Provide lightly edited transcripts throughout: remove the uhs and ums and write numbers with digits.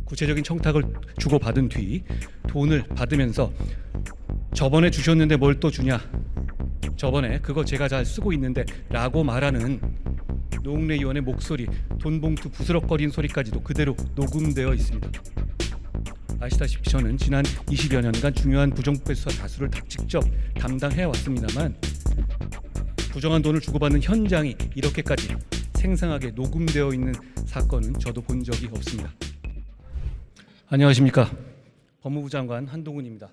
구체적인 청탁을 주고받은 뒤 돈을 받으면서 저번에 주셨는데 뭘 또 주냐, 저번에 그거 제가 잘 쓰고 있는데 라고 말하는 노웅래 의원의 목소리, 돈봉투 부스럭거리는 소리까지도 그대로 녹음되어 있습니다. 아시다시피 저는 지난 20여 년간 중요한 부정부패 수사 다수를 직접 담당해 왔습니다만 부정한 돈을 주고받는 현장이 이렇게까지 생생하게 녹음되어 있는 사건은 저도 본 적이 없습니다. 안녕하십니까. 법무부 장관 한동훈입니다.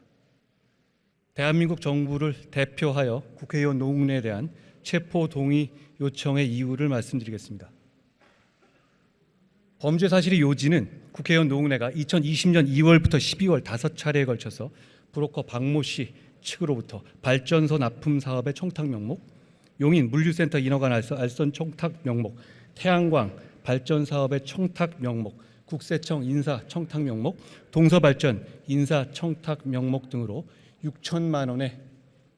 대한민국 정부를 대표하여 국회의원 노웅래에 대한 체포 동의 요청의 이유를 말씀드리겠습니다. 범죄 사실의 요지는 국회의원 노웅래가 2020년 2월부터 12월 5차례에 걸쳐서 브로커 박모 씨 측으로부터 발전소 납품 사업의 청탁 명목, 용인 물류센터 인허가 알선 청탁 명목, 태양광 발전 사업의 청탁 명목, 국세청 인사 청탁 명목, 동서발전 인사 청탁 명목 등으로 6천만 원의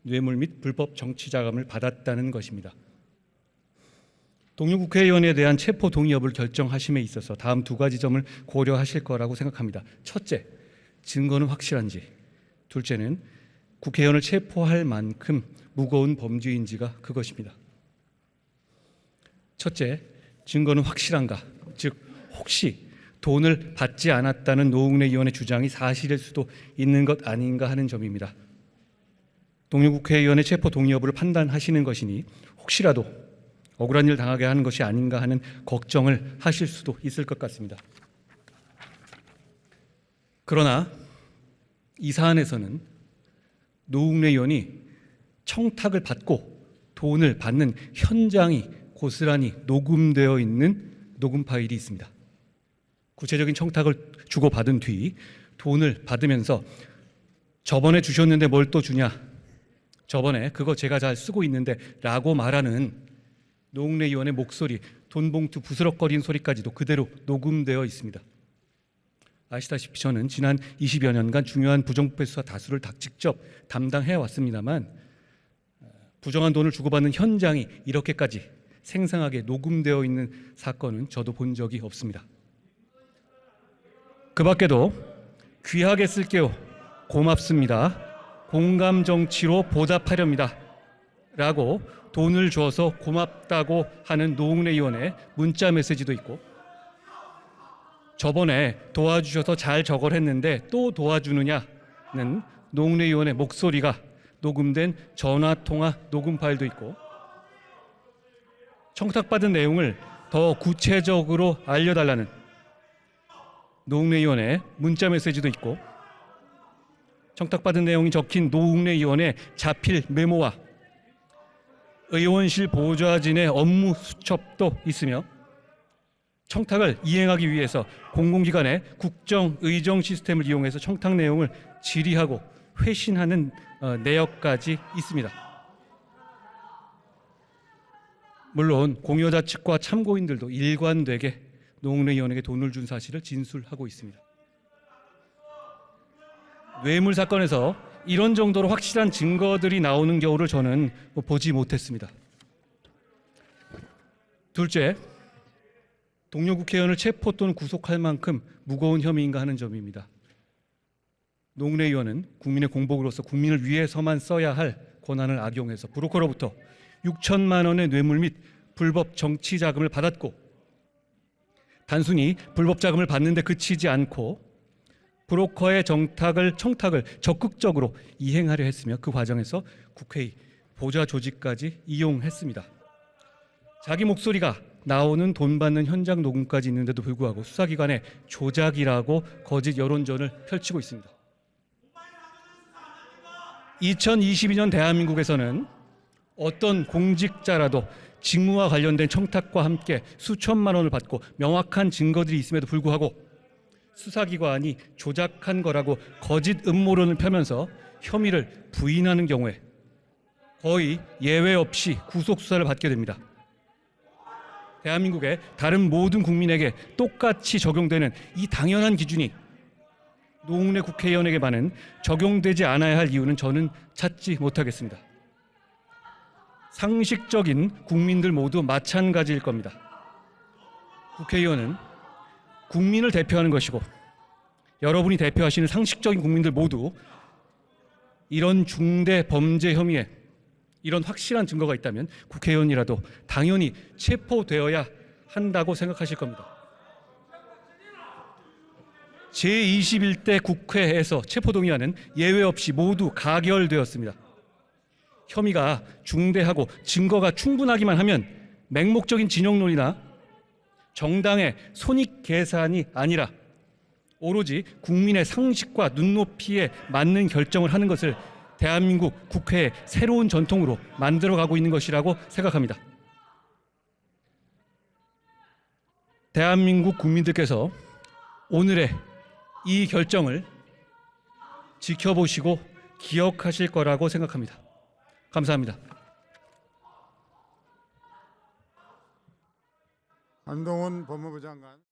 뇌물 및 불법 정치 자금을 받았다는 것입니다. 동료 국회의원에 대한 체포 동의 여부를 결정하심에 있어서 다음 두 가지 점을 고려하실 거라고 생각합니다. 첫째, 증거는 확실한지. 둘째는 국회의원을 체포할 만큼 무거운 범죄인지가 그것입니다. 첫째, 증거는 확실한가? 즉 혹시 돈을 받지 않았다는 노웅래 의원의 주장이 사실일 수도 있는 것 아닌가 하는 점입니다. 동료 국회의원의 체포 동의 여부를 판단하시는 것이니 혹시라도 억울한 일 당하게 하는 것이 아닌가 하는 걱정을 하실 수도 있을 것 같습니다. 그러나 이 사안에서는 노웅래 의원이 청탁을 받고 돈을 받는 현장이 고스란히 녹음되어 있는 녹음 파일이 있습니다. 구체적인 청탁을 주고받은 뒤 돈을 받으면서 저번에 주셨는데 뭘 또 주냐, 저번에 그거 제가 잘 쓰고 있는데 라고 말하는 노웅래 의원의 목소리, 돈봉투 부스럭거리는 소리까지도 그대로 녹음되어 있습니다. 아시다시피 저는 지난 20여 년간 중요한 부정부패 수사 다수를 직접 담당해 왔습니다만 부정한 돈을 주고받는 현장이 이렇게까지 생생하게 녹음되어 있는 사건은 저도 본 적이 없습니다. 그 밖에도 귀하게 쓸게요, 고맙습니다, 공감 정치로 보답하렵니다 라고 돈을 줘서 고맙다고 하는 노웅래 의원의 문자 메시지도 있고, 저번에 도와주셔서 잘 저걸 했는데 또 도와주느냐는 노웅래 의원의 목소리가 녹음된 전화통화 녹음 파일도 있고, 청탁받은 내용을 더 구체적으로 알려달라는 노웅래 의원의 문자 메시지도 있고, 청탁받은 내용이 적힌 노웅래 의원의 자필 메모와 의원실 보좌진의 업무 수첩도 있으며, 청탁을 이행하기 위해서 공공기관의 국정의정 시스템을 이용해서 청탁 내용을 질의하고 회신하는 내역까지 있습니다. 물론 공여자 측과 참고인들도 일관되게 노웅래 의원에게 돈을 준 사실을 진술하고 있습니다. 뇌물 사건에서 이런 정도로 확실한 증거들이 나오는 경우를 저는 보지 못했습니다. 둘째, 동료 국회의원을 체포 또는 구속할 만큼 무거운 혐의인가 하는 점입니다. 노웅래 의원은 국민의 공복으로서 국민을 위해서만 써야 할 권한을 악용해서 브로커로부터 6천만 원의 뇌물 및 불법 정치 자금을 받았고, 단순히 불법 자금을 받는데 그치지 않고 브로커의 청탁을 적극적으로 이행하려 했으며 그 과정에서 국회의 보좌 조직까지 이용했습니다. 자기 목소리가 나오는 돈 받는 현장 녹음까지 있는데도 불구하고 수사기관의 조작이라고 거짓 여론전을 펼치고 있습니다. 2022년 대한민국에서는 어떤 공직자라도 직무와 관련된 청탁과 함께 수천만 원을 받고 명확한 증거들이 있음에도 불구하고 수사기관이 조작한 거라고 거짓 음모론을 펴면서 혐의를 부인하는 경우에 거의 예외 없이 구속수사를 받게 됩니다. 대한민국의 다른 모든 국민에게 똑같이 적용되는 이 당연한 기준이 노웅래 국회의원에게만은 적용되지 않아야 할 이유는 저는 찾지 못하겠습니다. 상식적인 국민들 모두 마찬가지일 겁니다. 국회의원은 국민을 대표하는 것이고 여러분이 대표하시는 상식적인 국민들 모두 이런 중대 범죄 혐의에 이런 확실한 증거가 있다면 국회의원이라도 당연히 체포되어야 한다고 생각하실 겁니다. 제21대 국회에서 체포동의안은 예외 없이 모두 가결되었습니다. 혐의가 중대하고 증거가 충분하기만 하면 맹목적인 진영론이나 정당의 손익 계산이 아니라 오로지 국민의 상식과 눈높이에 맞는 결정을 하는 것을 대한민국 국회의 새로운 전통으로 만들어가고 있는 것이라고 생각합니다. 대한민국 국민들께서 오늘의 이 결정을 지켜보시고 기억하실 거라고 생각합니다. 감사합니다. 한동훈 법무부 장관.